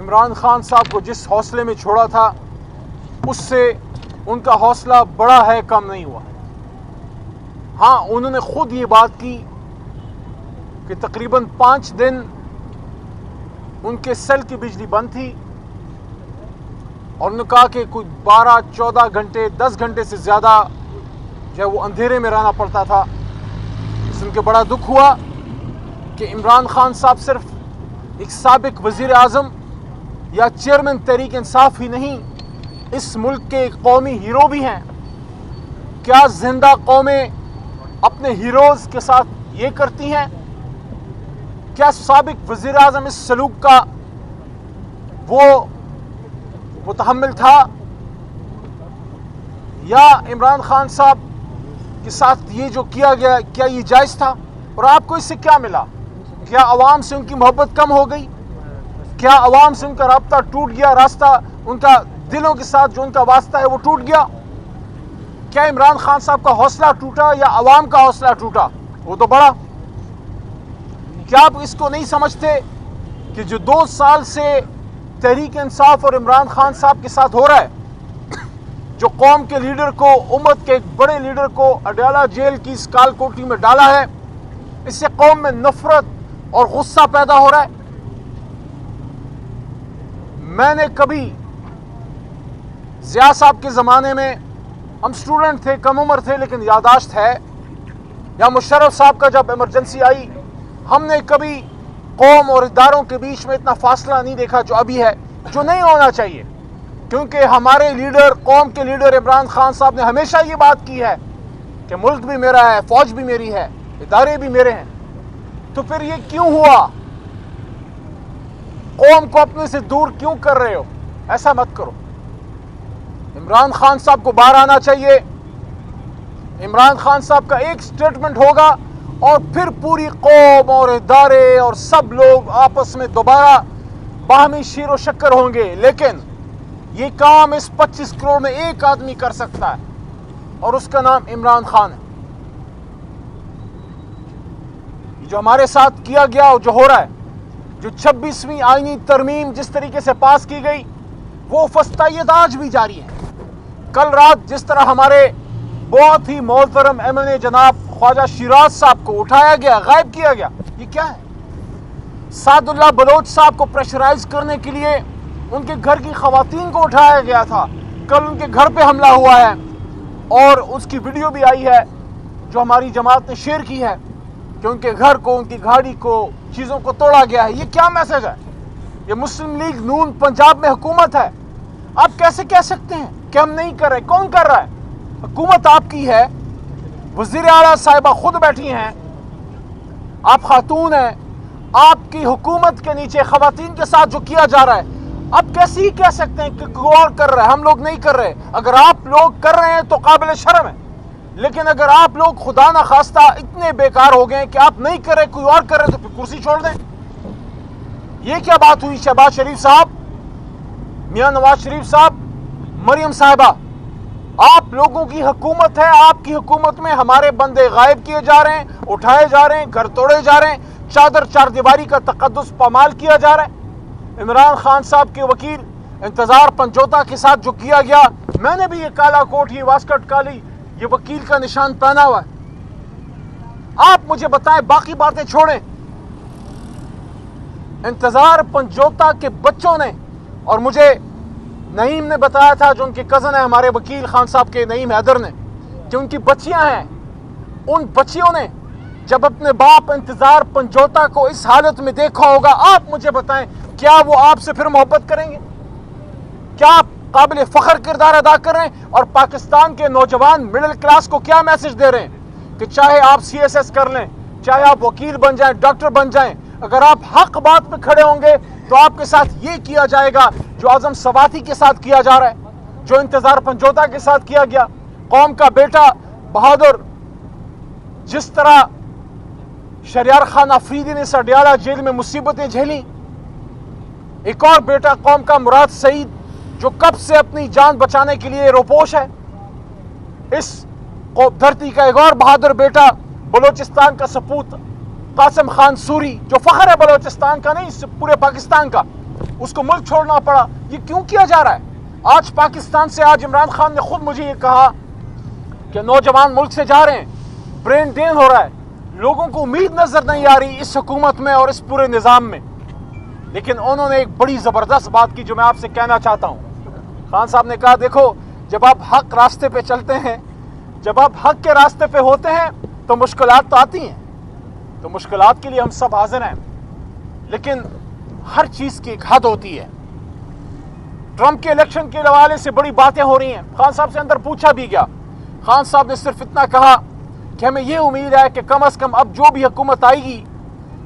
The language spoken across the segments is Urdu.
عمران خان صاحب کو جس حوصلے میں چھوڑا تھا اس سے ان کا حوصلہ بڑا ہے، کم نہیں ہوا۔ ہاں، انہوں نے خود یہ بات کی کہ تقریباً 5 دن ان کے سیل کی بجلی بند تھی، اور انہوں نے کہا کہ کوئی 12-14 گھنٹے 10 گھنٹے سے زیادہ جو ہے وہ اندھیرے میں رہنا پڑتا تھا۔ سن کے بڑا دکھ ہوا کہ عمران خان صاحب صرف ایک سابق وزیر اعظم یا چیئرمین تحریک انصاف ہی نہیں، اس ملک کے ایک قومی ہیرو بھی ہیں۔ کیا زندہ قومیں اپنے ہیروز کے ساتھ یہ کرتی ہیں؟ کیا سابق وزیر اعظم اس سلوک کا وہ متحمل تھا، یا عمران خان صاحب کے ساتھ یہ جو کیا گیا کیا یہ جائز تھا؟ اور آپ کو اس سے کیا ملا؟ کیا عوام سے ان کی محبت کم ہو گئی؟ کیا عوام سے ان کا رابطہ ٹوٹ گیا؟ راستہ ان کا دلوں کے ساتھ جو ان کا واسطہ ہے وہ ٹوٹ گیا؟ کیا عمران خان صاحب کا حوصلہ ٹوٹا یا عوام کا حوصلہ ٹوٹا؟ وہ تو بڑا۔ کیا آپ اس کو نہیں سمجھتے کہ جو 2 سال سے تحریک انصاف اور عمران خان صاحب کے ساتھ ہو رہا ہے، جو قوم کے لیڈر کو، امت کے ایک بڑے لیڈر کو اڈیالہ جیل کی اس کال کوٹری میں ڈالا ہے، اس سے قوم میں نفرت اور غصہ پیدا ہو رہا ہے؟ میں نے کبھی ضیاء صاحب کے زمانے میں، ہم سٹوڈنٹ تھے، کم عمر تھے، لیکن یاداشت ہے، یا مشرف صاحب کا جب ایمرجنسی آئی، ہم نے کبھی قوم اور اداروں کے بیچ میں اتنا فاصلہ نہیں دیکھا جو ابھی ہے، جو نہیں ہونا چاہیے، کیونکہ ہمارے لیڈر، قوم کے لیڈر عمران خان صاحب نے ہمیشہ یہ بات کی ہے کہ ملک بھی میرا ہے، فوج بھی میری ہے، ادارے بھی میرے ہیں۔ تو پھر یہ کیوں ہوا؟ قوم کو اپنے سے دور کیوں کر رہے ہو؟ ایسا مت کرو۔ عمران خان صاحب کو باہر آنا چاہیے۔ عمران خان صاحب کا ایک سٹیٹمنٹ ہوگا اور پھر پوری قوم اور ادارے اور سب لوگ آپس میں دوبارہ باہمی شیر و شکر ہوں گے۔ لیکن یہ کام اس 25 کروڑ میں ایک آدمی کر سکتا ہے، اور اس کا نام عمران خان ہے۔ جو ہمارے ساتھ کیا گیا اور جو ہو رہا ہے، جو 26ویں آئینی ترمیم جس طریقے سے پاس کی گئی، وہ فسطائیت آج بھی جاری ہے۔ کل رات جس طرح ہمارے بہت ہی محترم ایم این اے جناب خواجہ شیراز صاحب کو اٹھایا گیا، غائب کیا گیا، یہ کیا ہے؟ سعد اللہ بلوچ صاحب کو پریشرائز کرنے کے لیے ان کے گھر کی خواتین کو اٹھایا گیا تھا، کل ان کے گھر پہ حملہ ہوا ہے، اور اس کی ویڈیو بھی آئی ہے جو ہماری جماعت نے شیئر کی ہے کہ ان کے گھر کو، ان کی گاڑی کو، چیزوں کو توڑا گیا ہے۔ یہ کیا میسج ہے؟ یہ مسلم لیگ نون پنجاب میں حکومت ہے، آپ کیسے کہہ سکتے ہیں کہ ہم نہیں کر رہے؟ کون کر رہا ہے؟ حکومت آپ کی ہے، وزیر اعلیٰ صاحبہ خود بیٹھی ہیں، آپ خاتون ہیں، آپ کی حکومت کے نیچے خواتین کے ساتھ جو کیا جا رہا ہے، آپ کیسے ہی کہہ سکتے ہیں کہ کوئی اور کر رہا ہے، ہم لوگ نہیں کر رہے؟ اگر آپ لوگ کر رہے ہیں تو قابل شرم ہے، لیکن اگر آپ لوگ خدا نخواستہ اتنے بیکار ہو گئے کہ آپ نہیں کر رہے، کوئی اور کر رہے، تو پھر کرسی چھوڑ دیں۔ یہ کیا بات ہوئی؟ شہباز شریف صاحب، میاں نواز شریف صاحب، مریم صاحبہ، آپ لوگوں کی حکومت ہے، آپ کی حکومت میں ہمارے بندے غائب کیے جا رہے ہیں، اٹھائے جا رہے ہیں، گھر توڑے جا رہے ہیں، چادر چار دیواری کا تقدس پامال کیا جا رہا ہے۔ عمران خان صاحب کے وکیل انتظار پنجوتا کے ساتھ جو کیا گیا، میں نے بھی یہ کالا کوٹ، یہ واسکٹ کالی، یہ وکیل کا نشان پہنا ہوا ہے۔ آپ مجھے بتائیں، باقی باتیں چھوڑیں، انتظار پنجوتا کے بچوں نے، اور مجھے نعیم نے بتایا تھا جو ان کے کزن ہیں ہمارے وکیل خان صاحب کے، نعیم حیدر نے، کہ ان کی بچیاں ہیں، ان بچیوں نے جب اپنے باپ انتظار پنجوتا کو اس حالت میں دیکھا ہوگا، آپ مجھے بتائیں کیا وہ آپ سے پھر محبت کریں گے؟ کیا آپ قابل فخر کردار ادا کر رہے ہیں؟ اور پاکستان کے نوجوان مڈل کلاس کو کیا میسج دے رہے ہیں کہ چاہے آپ CSS کر لیں، چاہے آپ وکیل بن جائیں، ڈاکٹر بن جائیں، اگر آپ حق بات پہ کھڑے ہوں گے تو آپ کے ساتھ یہ کیا جائے گا جو اعظم سواتی کے ساتھ کیا جا رہا ہے، جو انتظار پنجوتا کے ساتھ کیا گیا۔ قوم کا بیٹا بہادر، جس طرح شریار خان افریدی نے سڈیالہ جیل میں مصیبتیں جھیلی، ایک اور بیٹا قوم کا مراد سعید جو کب سے اپنی جان بچانے کے لیے روپوش ہے، اس دھرتی کا ایک اور بہادر بیٹا بلوچستان کا سپوت قاسم خان سوری، جو فخر ہے بلوچستان کا نہیں، پورے پاکستان کا، اس کو ملک چھوڑنا پڑا. یہ کیوں کیا جا رہا ہے؟ آج پاکستان سے آج عمران خان نے خود مجھے یہ کہا کہ نوجوان ملک سے جا رہے ہیں, برین ڈرین ہو رہا ہے, لوگوں کو امید نظر نہیں آ رہی اس حکومت میں اور اس پورے نظام میں. لیکن انہوں نے ایک بڑی زبردست بات کی جو میں آپ سے کہنا چاہتا ہوں. خان صاحب نے کہا دیکھو جب آپ حق راستے پہ چلتے ہیں, جب آپ حق کے راستے پہ ہوتے ہیں تو مشکلات تو آتی ہیں, تو مشکلات کے لیے ہم سب حاضر ہیں, لیکن ہر چیز کی ایک حد ہوتی ہے. ٹرمپ کے الیکشن کے حوالے سے بڑی باتیں ہو رہی ہیں. خان صاحب سے اندر پوچھا بھی گیا, خان صاحب نے صرف اتنا کہا کہ ہمیں یہ امید ہے کہ کم از کم اب جو بھی حکومت آئے گی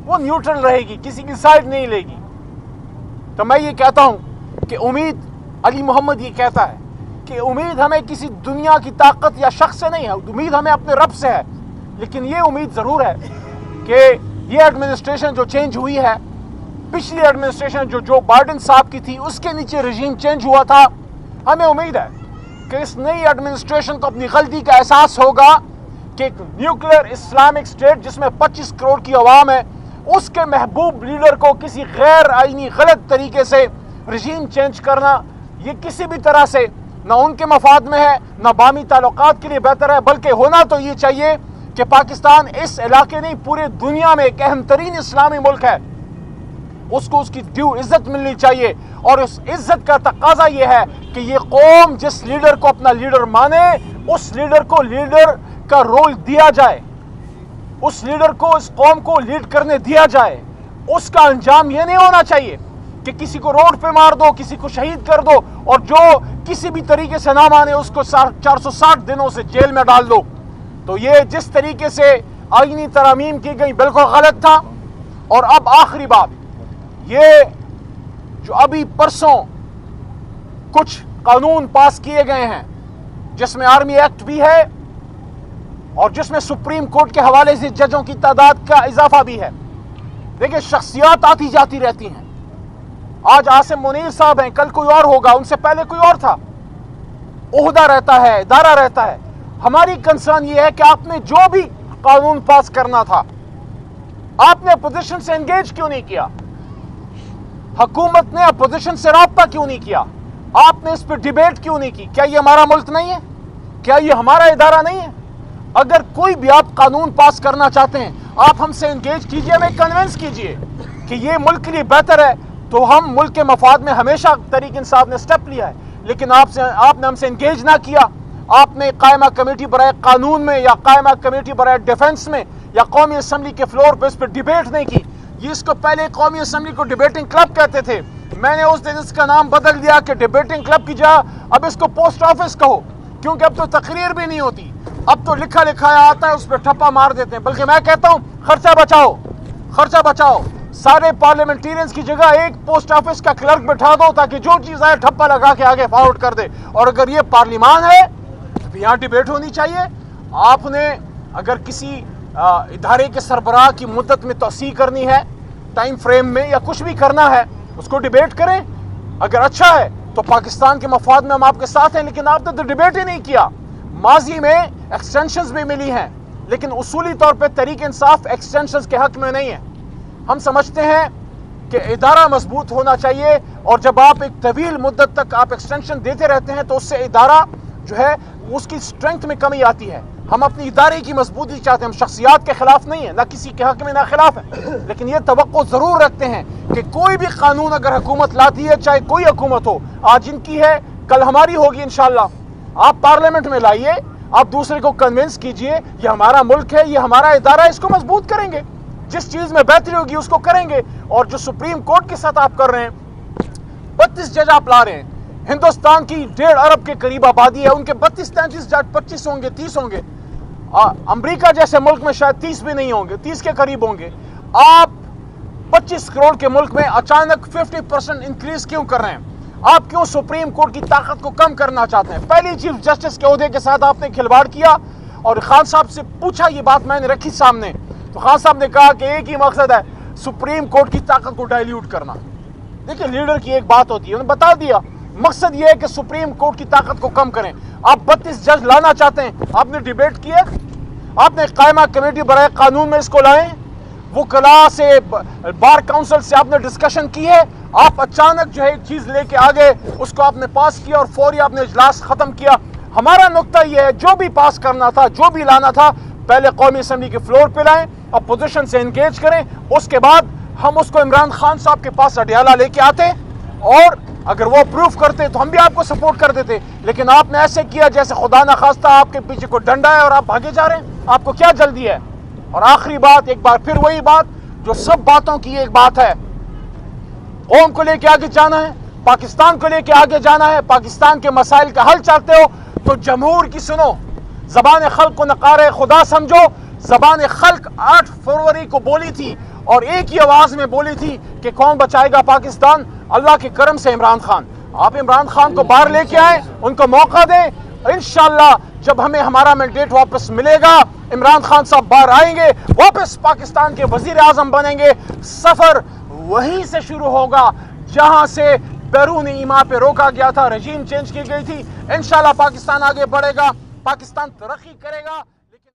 وہ نیوٹرل رہے گی, کسی کی سائڈ نہیں لے گی. تو میں یہ کہتا ہوں کہ امید, علی محمد یہ کہتا ہے کہ امید ہمیں کسی دنیا کی طاقت یا شخص سے نہیں ہے, امید ہمیں اپنے رب سے ہے. لیکن یہ امید ضرور ہے کہ یہ ایڈمنسٹریشن جو چینج ہوئی ہے, پچھلی ایڈمنسٹریشن جو بائیڈن صاحب کی تھی اس کے نیچے رجیم چینج ہوا تھا, ہمیں امید ہے کہ اس نئی ایڈمنسٹریشن کو اپنی غلطی کا احساس ہوگا کہ ایک نیوکلیئر اسلامک اسٹیٹ جس میں 25 کروڑ کی عوام ہے, اس کے محبوب لیڈر کو کسی غیر آئینی غلط طریقے سے رجیم چینج کرنا یہ کسی بھی طرح سے نہ ان کے مفاد میں ہے نہ باہمی تعلقات کے لیے بہتر ہے. بلکہ ہونا تو یہ چاہیے کہ پاکستان اس علاقے نہیں پورے دنیا میں ایک اہم ترین اسلامی ملک ہے, اس کو اس کی ڈیو عزت ملنی چاہیے. اور اس عزت کا تقاضا یہ ہے کہ یہ قوم جس لیڈر کو اپنا لیڈر مانے اس لیڈر کو لیڈر کا رول دیا جائے, اس لیڈر کو اس قوم کو لیڈ کرنے دیا جائے. اس کا انجام یہ نہیں ہونا چاہیے کہ کسی کو روڈ پہ مار دو, کسی کو شہید کر دو, اور جو کسی بھی طریقے سے نہ مانے اس کو 460 دنوں سے جیل میں ڈال دو. تو یہ جس طریقے سے آئینی ترامیم کی گئی بالکل غلط تھا. اور اب آخری بات, یہ جو ابھی پرسوں کچھ قانون پاس کیے گئے ہیں جس میں آرمی ایکٹ بھی ہے اور جس میں سپریم کورٹ کے حوالے سے ججوں کی تعداد کا اضافہ بھی ہے. دیکھیں شخصیات آتی جاتی رہتی ہیں. آج عاصم منیر صاحب ہیں, کل کوئی اور ہوگا, ان سے پہلے کوئی اور تھا. عہدہ رہتا ہے, ادارہ رہتا ہے. ہماری کنسرن یہ ہے کہ آپ نے جو بھی قانون پاس کرنا تھا آپ نے اپوزیشن سے انگیج کیوں نہیں کیا, حکومت نے اپوزیشن سے رابطہ کیوں نہیں کیا, آپ نے اس پہ ڈیبیٹ کیوں نہیں کی؟ کیا یہ ہمارا ملک نہیں ہے؟ کیا یہ ہمارا ادارہ نہیں ہے؟ اگر کوئی بھی آپ قانون پاس کرنا چاہتے ہیں آپ ہم سے انگیج کیجئے, ہمیں کنونس کیجئے کہ یہ ملک کے لیے بہتر ہے. تو ہم ملک کے مفاد میں ہمیشہ طریق انصاف نے سٹیپ لیا ہے, لیکن آپ نے ہم سے انگیج نہ کیا. آپ نے قائمہ کمیٹی برائے قانون میں یا قائمہ کمیٹی برائے ڈیفنس میں یا قومی اسمبلی کے فلور پہ اس پہ ڈیبیٹ نہیں کی. یہ اس کو پہلے قومی اسمبلی کو ڈیبیٹنگ کلب کہتے تھے, میں نے اس دن اس کا نام بدل دیا کہ ڈیبیٹنگ کلب کی جگہ اب اس کو پوسٹ آفس کہو, کیونکہ اب تو تقریر بھی نہیں ہوتی, اب تو لکھا لکھایا آتا ہے اس پہ ٹھپا مار دیتے ہیں. بلکہ میں کہتا ہوں خرچہ بچاؤ, خرچہ بچاؤ. سارے پارلیمنٹیرینز کی جگہ ایک پوسٹ آفس کا کلرک بٹھا دو تاکہ جو چیز آئے ٹھپا لگا کے آگے فارورڈ کر دے. اور اگر یہ پارلیمان ہے تو یہاں ڈیبیٹ ہونی چاہیے. آپ نے اگر کسی ادارے کے سربراہ کی مدت میں توسیع کرنی ہے, ٹائم فریم میں, یا کچھ بھی کرنا ہے اس کو ڈیبیٹ کریں. اگر اچھا ہے تو پاکستان کے مفاد میں ہم آپ کے ساتھ ہیں, لیکن آپ نے تو ڈیبیٹ ہی نہیں کیا. ماضی میں ایکسٹینشنز بھی ملی ہیں لیکن اصولی طور پہ تحریک انصاف ایکسٹینشنز کے حق میں نہیں ہے. ہم سمجھتے ہیں کہ ادارہ مضبوط ہونا چاہیے, اور جب آپ ایک طویل مدت تک آپ ایکسٹینشن دیتے رہتے ہیں تو اس سے ادارہ جو ہے اس کی اسٹرینتھ میں کمی آتی ہے. ہم اپنی ادارے کی مضبوطی چاہتے ہیں, ہم شخصیات کے خلاف نہیں ہیں, نہ کسی کے حق میں نہ خلاف ہیں, لیکن یہ توقع ضرور رکھتے ہیں کہ کوئی بھی قانون اگر حکومت لاتی ہے, چاہے کوئی حکومت ہو, آج ان کی ہے کل ہماری ہوگی انشاءاللہ, آپ پارلیمنٹ میں لائیے, آپ دوسرے کو کنونس کیجئے یہ ہمارا ملک ہے, یہ ہمارا ادارہ ہے, اس کو مضبوط کریں گے, جس چیز میں بہتری ہوگی اس کو کریں گے. اور جو سپریم کورٹ کے ساتھ آپ کر رہے ہیں, 32 جج آپ لا رہے ہیں, ہندوستان کی 1.5 ارب کے قریب آبادی ہے, ان کے 32-33 جج 25 ہوں گے, 30 ہوں گے. امریکہ جیسے ملک میں شاید 30 بھی نہیں ہوں گے, 30 کے قریب ہوں گے. آپ 25 کروڑ کے ملک میں اچانک 50% انکریز کیوں کر رہے ہیں؟ آپ کیوں سپریم کورٹ کی طاقت کو کم کرنا چاہتے ہیں؟ پہلی چیف جسٹس کے عہدے کے ساتھ آپ نے کھلواڑ کیا. اور خان صاحب سے پوچھا, یہ بات میں نے رکھی سامنے, تو خان صاحب نے کہا کہ ایک ہی مقصد ہے, سپریم کورٹ کی طاقت کو ڈائلیوٹ کرنا. دیکھیں لیڈر کی ایک بات ہوتی ہے, انہوں نے بتا دیا مقصد یہ ہے کہ سپریم کورٹ کی طاقت کو کم کریں. آپ 32 جج لانا چاہتے ہیں, آپ نے ڈیبیٹ کیا, آپ نے قائمہ کمیٹی برائے قانون میں اس کو لائیں, وکلاء سے بار کاؤنسل سے آپ نے ڈسکشن کی ہے؟ آپ اچانک جو ہے ایک چیز لے کے آگے اس کو آپ نے پاس کیا اور فوری آپ نے اجلاس ختم کیا۔ ہمارا نقطہ یہ ہے جو بھی پاس کرنا تھا، جو بھی لانا تھا، پہلے قومی اسمبلی کے فلور پہ لائیں، اپوزیشن سے انگیج کریں، اس کے بعد ہم اس کو عمران خان صاحب کے پاس اڈیالہ لے کے آتے، اور اگر وہ اپروو کرتے تو ہم بھی آپ کو سپورٹ کر دیتے۔ لیکن آپ نے ایسے کیا جیسے خدا نخواستہ آپ کے پیچھے کوئی ڈنڈا ہے اور آپ بھاگے جا رہے ہیں۔ آپ کو کیا جلدی ہے؟ اور آخری بات، ایک بار پھر وہی بات جو سب باتوں کی ایک بات ہے، قوم کو لے کے آگے جانا ہے، پاکستان کو لے کے آگے جانا ہے، پاکستان کے مسائل کا حل چاہتے ہو تو جمہور کی سنو، زبان خلق کو نکار خدا سمجھو۔ زبان خلق 8 فروری کو بولی تھی اور ایک ہی آواز میں بولی تھی کہ کون بچائے گا پاکستان؟ اللہ کے کرم سے عمران خان۔ آپ عمران خان کو باہر لے کے آئیں، ان کو موقع دیں، انشاءاللہ جب ہمیں ہمارا مینڈیٹ واپس ملے گا، عمران خان صاحب باہر آئیں گے، واپس پاکستان کے وزیر اعظم بنیں گے۔ سفر وہیں سے شروع ہوگا جہاں سے بیرون ایما پہ روکا گیا تھا، رجیم چینج کی گئی تھی۔ انشاءاللہ پاکستان آگے بڑھے گا، پاکستان ترقی کرے گا۔